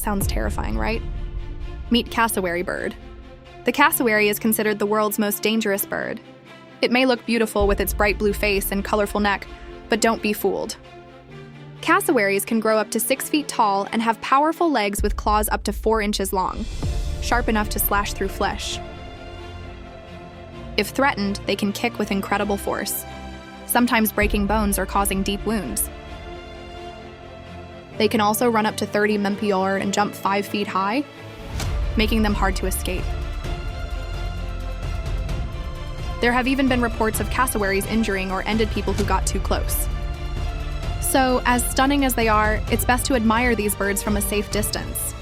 Sounds terrifying, right? Meet cassowary bird. The cassowary is considered the world's most dangerous bird. It may look beautiful with its bright blue face and colorful neck, but don't be fooled. Cassowaries can grow up to 6 feet tall and have powerful legs with claws up to 4 inches long, sharp enough to slash through flesh. If threatened, they can kick with incredible force, sometimes breaking bones or causing deep wounds. They can also run up to 30 mph and jump 5 feet high, making them hard to escape. There have even been reports of cassowaries injuring or ended people who got too close. So, as stunning as they are, it's best to admire these birds from a safe distance.